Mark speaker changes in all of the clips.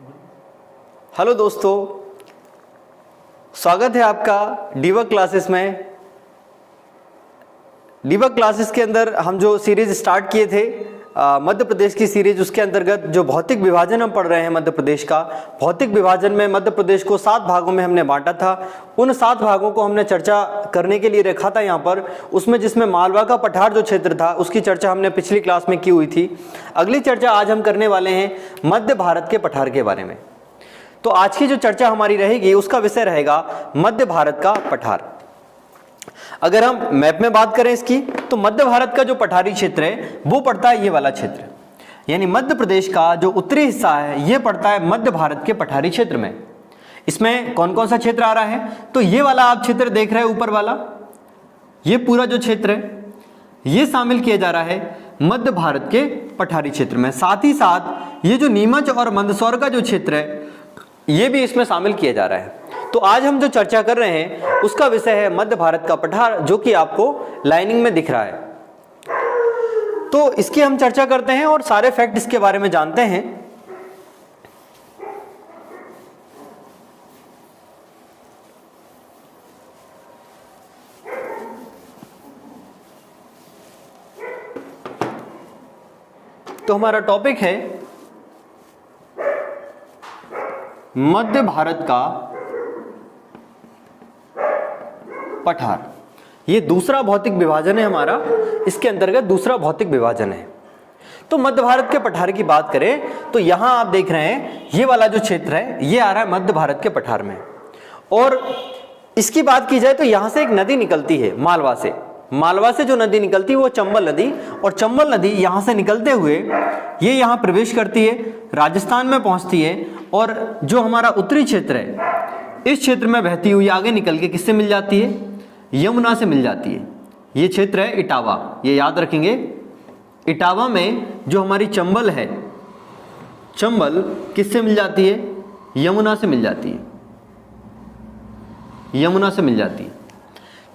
Speaker 1: Hello दोस्तों, स्वागत है आपका डीवर्क क्लासेस में। डीवर्क क्लासेस के अंदर हम जो सीरीज स्टार्ट किए थे मध्य प्रदेश की सीरीज, उसके अंतर्गत जो भौतिक विभाजन हम पढ़ रहे हैं मध्य प्रदेश का। भौतिक विभाजन में मध्य प्रदेश को 7 भागों में हमने बांटा था। उन 7 भागों को हमने चर्चा करने के लिए रखा था यहाँ पर। उसमें जिसमें मालवा का पठार जो क्षेत्र था उसकी चर्चा हमने पिछली क्लास में की हुई थी। अगली चर्चा आज हम करने वाले हैं मध्य भारत के पठार के बारे में। तो आज की जो चर्चा हमारी रहेगी उसका विषय रहेगा मध्य भारत का पठार। अगर हम मैप में बात करें इसकी, तो मध्य भारत का जो पठारी क्षेत्र है वो पड़ता है ये वाला क्षेत्र, यानी मध्य प्रदेश का जो उत्तरी हिस्सा है ये पड़ता है मध्य भारत के पठारी क्षेत्र में। इसमें कौन कौन सा क्षेत्र आ रहा है, तो ये वाला आप क्षेत्र देख रहे हैं ऊपर वाला, ये पूरा जो क्षेत्र है ये शामिल किया जा रहा है मध्य भारत के पठारी क्षेत्र में। साथ ही साथ ये जो नीमच और मंदसौर का जो क्षेत्र है ये भी इसमें शामिल किया जा रहा है। तो आज हम जो चर्चा कर रहे हैं उसका विषय है मध्य भारत का पठार, जो कि आपको लाइनिंग में दिख रहा है। तो इसकी हम चर्चा करते हैं और सारे फैक्ट इसके बारे में जानते हैं। तो हमारा टॉपिक है मध्य भारत का पठार। ये दूसरा भौतिक विभाजन है हमारा, इसके अंतर्गत दूसरा भौतिक विभाजन है। तो मध्य भारत के पठार की बात करें तो यहां आप देख रहे हैं ये वाला जो क्षेत्र है ये आ रहा है मध्य भारत के पठार में। और इसकी बात की जाए तो यहां से एक नदी निकलती है मालवा से। मालवा से जो नदी निकलती है वो चंबल नदी, और चंबल नदी यहां से निकलते हुए ये यहां प्रवेश करती है, राजस्थान में पहुंचती है, और जो हमारा उत्तरी क्षेत्र है इस क्षेत्र में बहती हुई आगे निकल के किससे मिल जाती है, यमुना से मिल जाती है। ये क्षेत्र है इटावा, ये याद रखेंगे। इटावा में जो हमारी चंबल है, चंबल किससे मिल जाती है, यमुना से मिल जाती है, यमुना से मिल जाती है।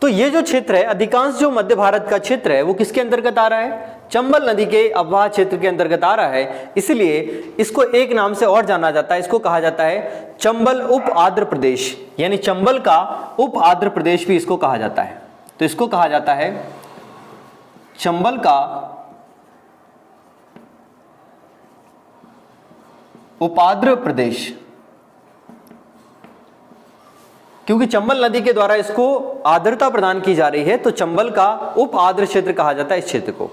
Speaker 1: तो ये जो क्षेत्र है, अधिकांश जो मध्य भारत का क्षेत्र है वो किसके अंतर्गत आ रहा है, चंबल नदी के अववाह क्षेत्र के अंतर्गत आ रहा है। इसलिए इसको एक नाम से और जाना जाता है, इसको कहा जाता है चंबल उप आर्द्र प्रदेश, यानी चंबल का उप आर्द्र प्रदेश भी इसको कहा जाता है। तो इसको कहा जाता है चंबल का उपाद्र प्रदेश, क्योंकि चंबल नदी के द्वारा इसको आर्द्रता प्रदान की जा रही है। तो चंबल का उप आर्द्र क्षेत्र कहा जाता है इस क्षेत्र को।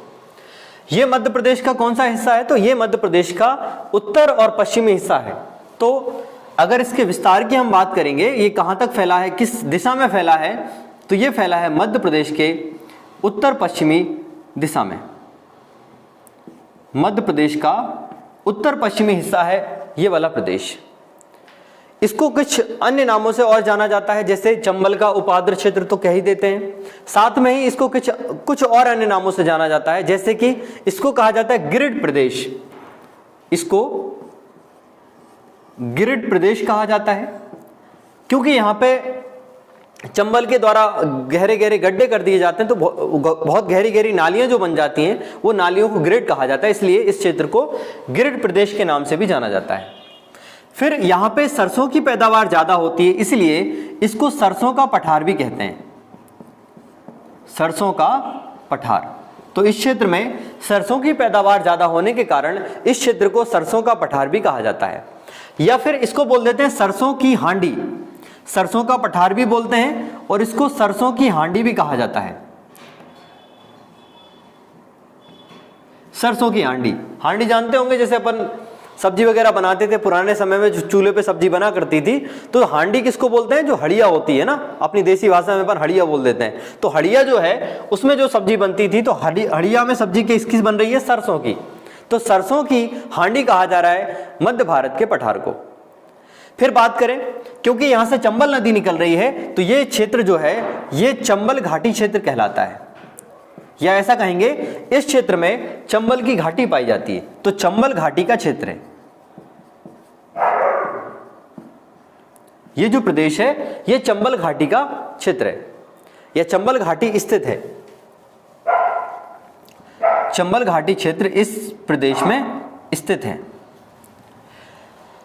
Speaker 1: यह मध्य प्रदेश का कौन सा हिस्सा है, तो यह मध्य प्रदेश का उत्तर और पश्चिमी हिस्सा है। तो अगर इसके विस्तार की हम बात करेंगे, ये कहां तक फैला है, किस दिशा में फैला है, तो यह फैला है मध्य प्रदेश के उत्तर पश्चिमी दिशा में। मध्य प्रदेश का उत्तर पश्चिमी हिस्सा है ये वाला प्रदेश। इसको कुछ अन्य नामों से और जाना जाता है, जैसे चंबल का उपाद्र क्षेत्र तो कह ही देते हैं, साथ में ही इसको कुछ और अन्य नामों से जाना जाता है, जैसे कि इसको कहा जाता है गिरिड प्रदेश। इसको गिरिड प्रदेश कहा जाता है क्योंकि यहां पे चंबल के द्वारा गहरे गहरे गड्ढे कर दिए जाते हैं, तो बहुत गहरी गहरी नालियां जो बन जाती हैं वो नालियों को गिरिड कहा जाता है। इसलिए इस क्षेत्र को गिरिड प्रदेश के नाम से भी जाना जाता है। फिर यहाँ पे सरसों की पैदावार ज्यादा होती है, इसलिए इसको सरसों का पठार भी कहते हैं, सरसों का पठार। तो इस क्षेत्र में सरसों की पैदावार ज्यादा होने के कारण इस क्षेत्र को सरसों का पठार भी कहा जाता है, या फिर इसको बोल देते हैं सरसों की हांडी। सरसों का पठार भी बोलते हैं और इसको सरसों की हांडी भी कहा जाता है। सरसों की हांडी, हांडी जानते होंगे, जैसे अपन सब्जी वगैरह बनाते थे पुराने समय में, जो चूल्हे पे सब्जी बना करती थी, तो हांडी किसको बोलते हैं, जो हड़िया होती है ना, अपनी देसी भाषा में अपन हड़िया बोल देते हैं। तो हड़िया जो है उसमें जो सब्जी बनती थी, तो हड़िया में सब्जी किसकी बन रही है, सरसों की। तो सरसों की हांडी कहा जा रहा है मध्य भारत के पठार को। फिर बात करें, क्योंकि यहां से चंबल नदी निकल रही है, तो ये क्षेत्र जो है ये चंबल घाटी क्षेत्र कहलाता है, या ऐसा कहेंगे इस क्षेत्र में चंबल की घाटी पाई जाती है, तो चंबल घाटी का क्षेत्र है। ये जो प्रदेश है ये चंबल घाटी का क्षेत्र है, या चंबल घाटी स्थित है। चंबल घाटी क्षेत्र इस प्रदेश में स्थित है।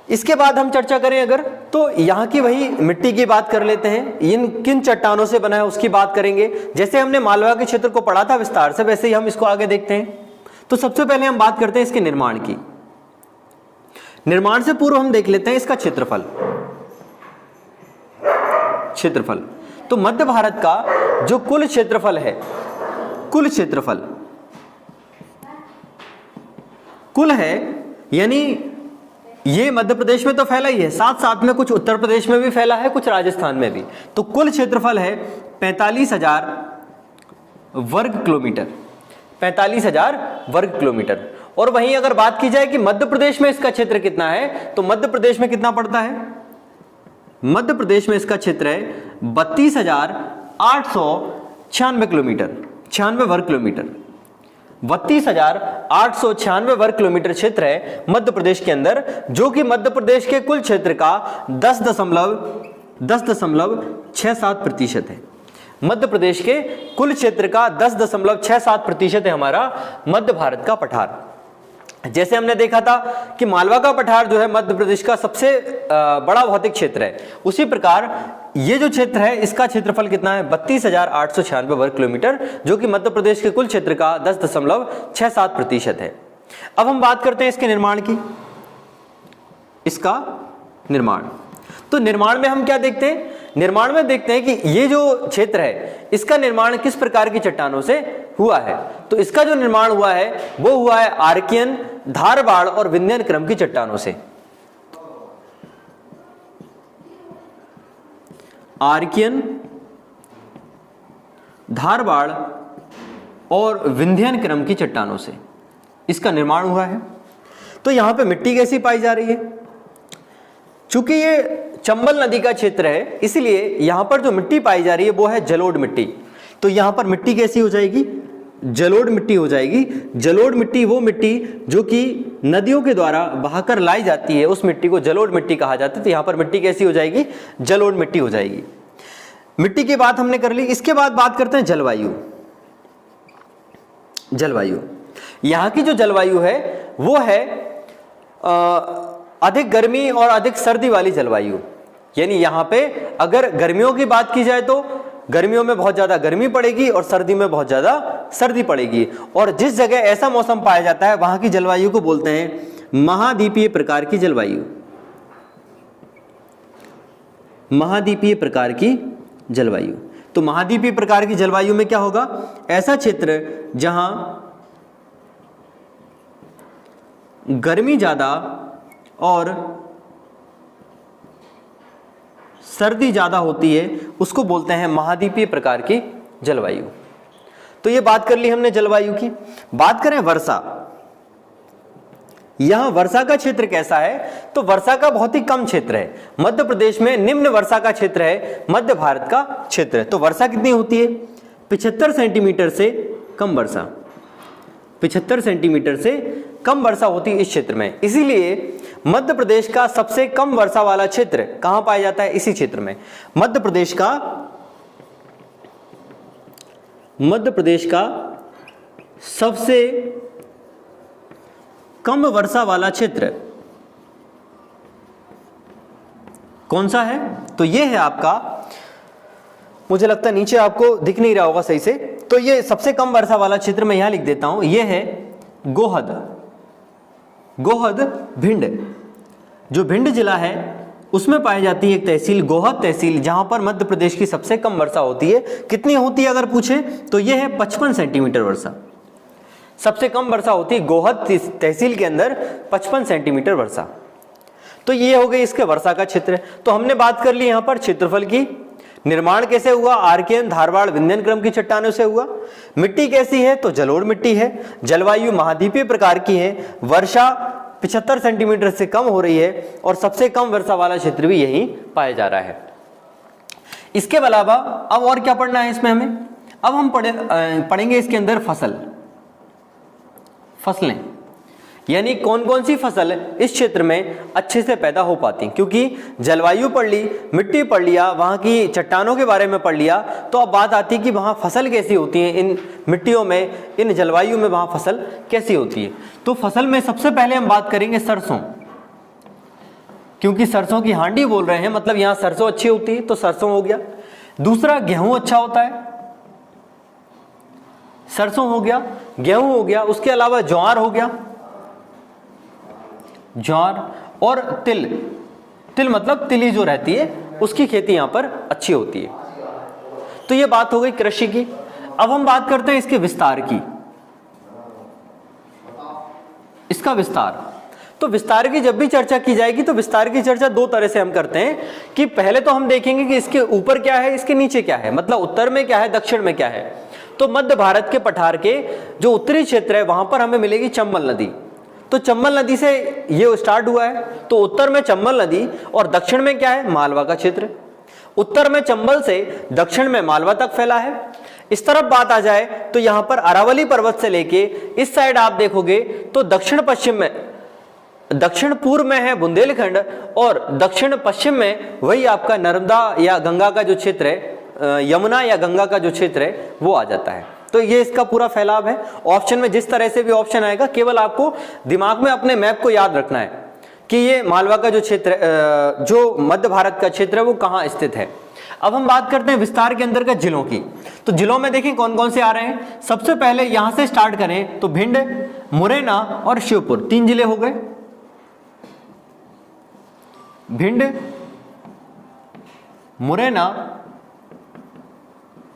Speaker 1: इसके बाद हम चर्चा करें अगर, तो यहाँ की वही मिट्टी की बात कर लेते हैं। इन किन चट्टानों से बना है उसकी बात करेंगे। जैसे हमने मालवा के क्षेत्र को पढ़ा था विस्तार से, वैसे ही हम इसको आगे देखते हैं। तो सबसे पहले हम बात करते हैं इसके निर्माण की। निर्माण से पूर्व हम देख लेते हैं इसका क्षेत्रफल। क्षेत्रफल तो मध्य भारत का जो कुल क्षेत्रफल है, कुल क्षेत्रफल कुल है, यानी ये मध्य प्रदेश में तो फैला ही है, साथ साथ में कुछ उत्तर प्रदेश में भी फैला है, कुछ राजस्थान में भी। तो कुल क्षेत्रफल है 45,000 वर्ग किलोमीटर, 45,000 वर्ग किलोमीटर। और वहीं अगर बात की जाए कि मध्य प्रदेश में इसका क्षेत्र कितना है, तो मध्य प्रदेश में कितना पड़ता है? मध्य प्रदेश में इसका क्षेत्र है 32,896 किलोमीटर, 96 वर्ग किलोमीटर। 32,896 वर्ग किलोमीटर क्षेत्र है मध्य प्रदेश के अंदर, जो कि मध्य प्रदेश के कुल क्षेत्र का 10.67% है। मध्य प्रदेश के कुल क्षेत्र का 10.67% है हमारा मध्य भारत का पठार। जैसे हमने देखा था कि मालवा का पठार जो है मध्य प्रदेश का सबसे बड़ा भौतिक क्षेत्र है, उसी प्रकार ये जो क्षेत्र है इसका क्षेत्रफल कितना है? 32,896 वर्ग किलोमीटर, जो कि मध्य प्रदेश के कुल क्षेत्र का 10.67% है। अब हम बात करते हैं इसके निर्माण की। इसका निर्माण, तो निर्माण में हम क्या देखते हैं? निर्माण में देखते हैं कि ये जो क्षेत्र है इसका निर्माण किस प्रकार की चट्टानों से हुआ है। तो इसका जो निर्माण हुआ है वो हुआ है आर्कियन, धारवाड़ और विंध्यन क्रम की चट्टानों से। आर्कियन, धारवाड़ और विंध्यन क्रम की चट्टानों से इसका निर्माण हुआ है। तो यहां पे मिट्टी कैसी पाई जा रही है? चूंकि ये चंबल नदी का क्षेत्र है, इसलिए यहां पर जो मिट्टी पाई जा रही है वो है जलोढ़ मिट्टी। तो यहां पर मिट्टी कैसी हो जाएगी? जलोढ़ मिट्टी हो जाएगी। जलोढ़ मिट्टी वो मिट्टी जो कि नदियों के द्वारा बहाकर लाई जाती है, उस मिट्टी को जलोढ़ मिट्टी कहा जाता है। तो यहां पर मिट्टी कैसी हो जाएगी? जलोढ़ मिट्टी हो जाएगी। मिट्टी की बात हमने कर ली। इसके बाद बात करते हैं जलवायु। जलवायु, यहां की जो जलवायु है वो है अधिक गर्मी और अधिक सर्दी वाली जलवायु। यानी यहां पे अगर गर्मियों की बात की जाए तो गर्मियों में बहुत ज्यादा गर्मी पड़ेगी और सर्दी में बहुत ज्यादा सर्दी पड़ेगी। और जिस जगह ऐसा मौसम पाया जाता है वहां की जलवायु को बोलते हैं महाद्वीपीय प्रकार की जलवायु। महाद्वीपीय प्रकार की जलवायु। तो महाद्वीपीय प्रकार की जलवायु में क्या होगा? ऐसा क्षेत्र जहां गर्मी ज्यादा और सर्दी ज्यादा होती है उसको बोलते हैं महाद्वीपीय प्रकार की जलवायु। तो ये बात कर ली हमने जलवायु की। बात करें वर्षा। यहां वर्षा का क्षेत्र कैसा है? तो वर्षा का बहुत ही कम क्षेत्र है। मध्य प्रदेश में निम्न वर्षा का क्षेत्र है मध्य भारत का क्षेत्र। तो वर्षा कितनी होती है? 75 सेंटीमीटर से कम वर्षा। 75 सेंटीमीटर से कम वर्षा होती है इस क्षेत्र में। इसीलिए मध्य प्रदेश का सबसे कम वर्षा वाला क्षेत्र कहां पाया जाता है? इसी क्षेत्र में। मध्य प्रदेश का सबसे कम वर्षा वाला क्षेत्र कौन सा है? तो ये है आपका, मुझे लगता है नीचे आपको दिख नहीं रहा होगा सही से, तो ये सबसे कम वर्षा वाला क्षेत्र मैं यहां लिख देता हूं, ये है गोहद। गोहद भिंड, जो भिंड जिला है उसमें पाई जाती है एक तहसील गोहद तहसील, जहां पर मध्य प्रदेश की सबसे कम वर्षा होती है। कितनी होती है अगर पूछे तो यह है 55 सेंटीमीटर वर्षा। सबसे कम वर्षा होती है गोहद तहसील के अंदर 55 सेंटीमीटर वर्षा। तो ये हो गई इसके वर्षा का क्षेत्र। तो हमने बात कर ली यहां पर क्षेत्रफल की। निर्माण कैसे हुआ? आर्कियन, धारवाड़, विंध्यन क्रम की चट्टानों से हुआ। मिट्टी कैसी है? तो जलोढ़ मिट्टी है। जलवायु महाद्वीपीय प्रकार की है। वर्षा 75 सेंटीमीटर से कम हो रही है और सबसे कम वर्षा वाला क्षेत्र भी यही पाया जा रहा है। इसके अलावा अब और क्या पढ़ना है इसमें हमें? अब हम पढ़ेंगे इसके अंदर फसलें, यानी कौन कौन सी फसल इस क्षेत्र में अच्छे से पैदा हो पाती हैं। क्योंकि जलवायु पढ़ ली, मिट्टी पढ़ लिया, वहां की चट्टानों के बारे में पढ़ लिया, तो अब बात आती है कि वहां फसल कैसी होती है, इन मिट्टियों में, इन जलवायु में वहां फसल कैसी होती है। तो फसल में सबसे पहले हम बात करेंगे सरसों। क्योंकि सरसों की हांडी बोल रहे हैं, मतलब यहां सरसों अच्छी होती है तो सरसों हो गया। दूसरा गेहूं अच्छा होता है, सरसों हो गया, गेहूं हो गया। उसके अलावा ज्वार हो गया, ज्वार और तिल, तिल मतलब तिली जो रहती है उसकी खेती यहां पर अच्छी होती है। तो ये बात हो गई कृषि की। अब हम बात करते हैं इसके विस्तार की, इसका विस्तार। तो विस्तार की जब भी चर्चा की जाएगी तो विस्तार की चर्चा दो तरह से हम करते हैं कि पहले तो हम देखेंगे कि इसके ऊपर क्या है, इसके नीचे क्या है, मतलब उत्तर में क्या है, दक्षिण में क्या है। तो मध्य भारत के पठार के जो उत्तरी क्षेत्र है वहां पर हमें मिलेगी चंबल नदी। तो चंबल नदी से ये स्टार्ट हुआ है, तो उत्तर में चंबल नदी और दक्षिण में क्या है, मालवा का क्षेत्र। उत्तर में चंबल से दक्षिण में मालवा तक फैला है। इस तरफ बात आ जाए तो यहां पर अरावली पर्वत से लेके इस साइड आप देखोगे तो दक्षिण पश्चिम में, दक्षिण पूर्व में है बुंदेलखंड और दक्षिण पश्चिम में वही आपका नर्मदा या गंगा का जो क्षेत्र है, यमुना या गंगा का जो क्षेत्र है वो आ जाता है। तो ये इसका पूरा फैलाव है। ऑप्शन में जिस तरह से भी ऑप्शन आएगा, केवल आपको दिमाग में अपने मैप को याद रखना है कि ये मालवा का जो क्षेत्र, जो मध्य भारत का क्षेत्र है वो कहाँ स्थित है। अब हम बात करते हैं विस्तार के अंतर्गत जिलों की। तो जिलों में देखें कौन कौन से आ रहे हैं। सबसे पहले यहां से स्टार्ट करें तो भिंड, मुरैना और शिवपुर, 3 जिले हो गए। भिंड, मुरैना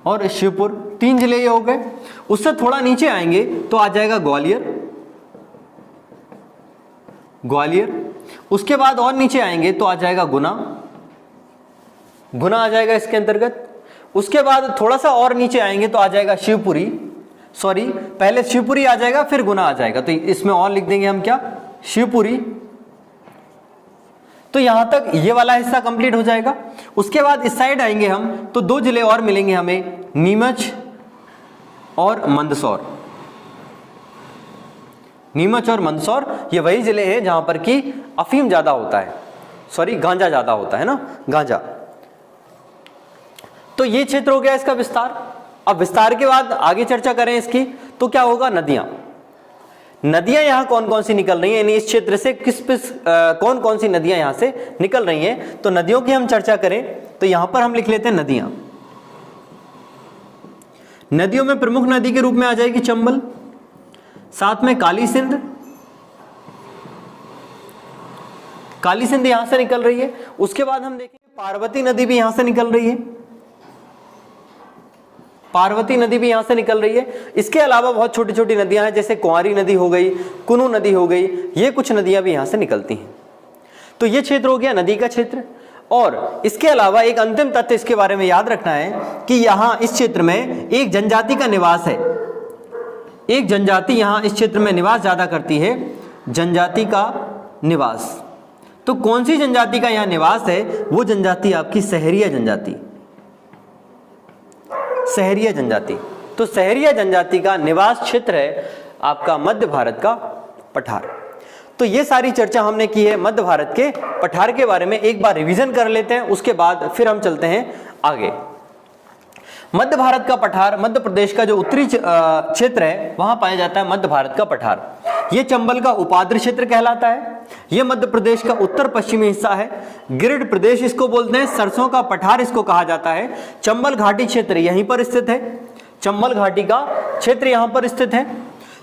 Speaker 1: और शिवपुर, 3 जिले ये हो गए। उससे थोड़ा नीचे आएंगे तो आ जाएगा ग्वालियर, ग्वालियर। उसके बाद और नीचे आएंगे तो आ जाएगा गुना, गुना आ जाएगा इसके अंतर्गत। उसके बाद थोड़ा सा और नीचे आएंगे तो आ जाएगा शिवपुरी, सॉरी पहले शिवपुरी आ जाएगा फिर गुना आ जाएगा, तो इसमें और लिख देंगे हम क्या, शिवपुरी। तो यहां तक ये वाला हिस्सा कंप्लीट हो जाएगा। उसके बाद इस साइड आएंगे हम तो 2 जिले और मिलेंगे हमें, नीमच और मंदसौर। नीमच और मंदसौर ये वही जिले हैं जहां पर कि अफीम ज्यादा होता है, सॉरी गांजा ज्यादा होता है ना, गांजा। तो ये क्षेत्र हो गया इसका विस्तार। अब विस्तार के बाद आगे चर्चा करें इसकी तो क्या होगा, नदियां। नदियां यहां कौन कौन सी निकल रही हैं, यानी इस क्षेत्र से कौन कौन सी नदियां यहां से निकल रही हैं। तो नदियों की हम चर्चा करें तो यहां पर हम लिख लेते हैं नदियां। नदियों में प्रमुख नदी के रूप में आ जाएगी चंबल, साथ में काली सिंध, काली सिंध यहां से निकल रही है। उसके बाद हम देखेंगे पार्वती नदी भी यहां से निकल रही है, पार्वती नदी भी यहां से निकल रही है। इसके अलावा बहुत छोटी छोटी नदियां हैं, जैसे कुंवारी नदी हो गई, कुनू नदी हो गई, ये कुछ नदियां भी यहां से निकलती हैं। तो ये क्षेत्र हो गया नदी का क्षेत्र। और इसके अलावा एक अंतिम तथ्य इसके बारे में याद रखना है कि यहां इस क्षेत्र में एक जनजाति का निवास है, एक जनजाति यहां इस क्षेत्र में निवास ज्यादा करती है, जनजाति का निवास। तो कौन सी जनजाति का यहां निवास है, वो जनजाति आपकी सहरिया जनजाति, सहरिया जनजाति। तो सहरिया जनजाति का निवास क्षेत्र है आपका मध्य भारत का पठार। तो ये सारी चर्चा हमने की है मध्य भारत के पठार के बारे में। एक बार रिवीजन कर लेते हैं, उसके बाद फिर हम चलते हैं आगे। मध्य भारत का पठार, मध्य प्रदेश का जो उत्तरी क्षेत्र है वहां पाया जाता है मध्य भारत का पठार। यह चंबल का उपाद्र क्षेत्र कहलाता है। यह मध्य प्रदेश का उत्तर पश्चिमी हिस्सा है। गिरिड प्रदेश इसको बोलते हैं, सरसों का पठार इसको कहा जाता है। चंबल घाटी क्षेत्र यहीं पर स्थित है, चंबल घाटी का क्षेत्र यहां पर स्थित है।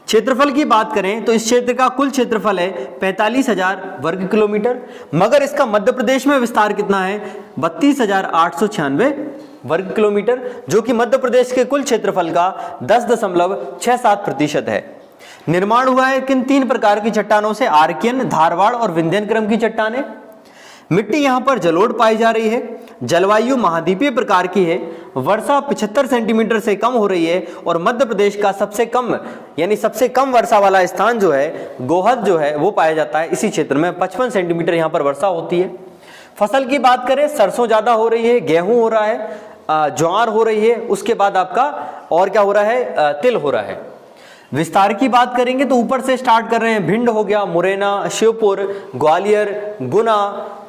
Speaker 1: क्षेत्रफल की बात करें तो इस क्षेत्र का कुल क्षेत्रफल है 45,000 वर्ग किलोमीटर, मगर इसका मध्य प्रदेश में विस्तार कितना है, 32,896 वर्ग किलोमीटर, जो कि मध्य प्रदेश के कुल क्षेत्रफल का 10.67% है। निर्माण हुआ है किन 3 प्रकार की चट्टानों से, आर्कियन, धारवाड़ और विंध्यन क्रम की चट्टानें। मिट्टी यहां पर जलोढ़ पाई जा रही है। जलवायु महाद्वीपीय प्रकार की है। वर्षा 75 सेंटीमीटर से कम हो रही है और मध्य प्रदेश का सबसे कम यानी सबसे कम वर्षा वाला स्थान जो है, गोहद जो है वो पाया जाता है इसी क्षेत्र में। 55 सेंटीमीटर यहां पर वर्षा होती है। फसल की बात करें, सरसों ज्यादा हो रही है, गेहूं हो रहा है, ज्वार हो रही है, उसके बाद आपका और क्या हो रहा है, तिल हो रहा है। विस्तार की बात करेंगे तो ऊपर से स्टार्ट कर रहे हैं, भिंड हो गया, मुरैना, शिवपुर, ग्वालियर, गुना,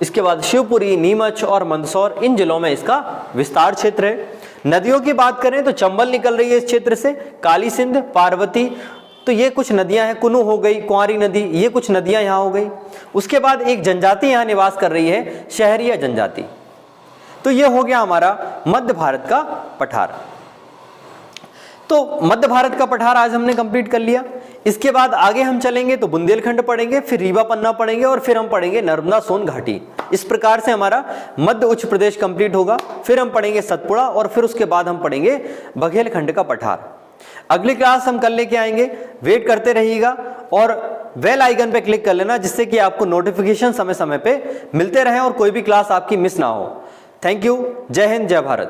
Speaker 1: इसके बाद शिवपुरी, नीमच और मंदसौर, इन जिलों में इसका विस्तार क्षेत्र है। नदियों की बात करें तो चंबल निकल रही है इस क्षेत्र से, काली सिंध, पार्वती तो ये कुछ नदियां हैं, कुनु हो गई, कुंवारी नदी, ये कुछ नदियां यहाँ हो गई। उसके बाद एक जनजाति यहाँ निवास कर रही है, शहरिया जनजाति। तो ये हो गया हमारा मध्य भारत का पठार। तो मध्य भारत का पठार आज हमने कंप्लीट कर लिया। इसके बाद आगे हम चलेंगे तो बुंदेलखंड पढ़ेंगे, फिर रीवा पन्ना पढ़ेंगे और फिर हम पढ़ेंगे नर्मदा सोन घाटी। इस प्रकार से हमारा मध्य उच्च प्रदेश कंप्लीट होगा। फिर हम पढ़ेंगे सतपुड़ा और फिर उसके बाद हम पढ़ेंगे बघेलखंड का पठार। अगली क्लास हम कल लेके आएंगे, वेट करते रहिएगा और बेल आइकन पे क्लिक कर लेना, जिससे कि आपको नोटिफिकेशन समय समय पे मिलते रहें और कोई भी क्लास आपकी मिस ना हो। Thank you. जय हिंद, जय भारत।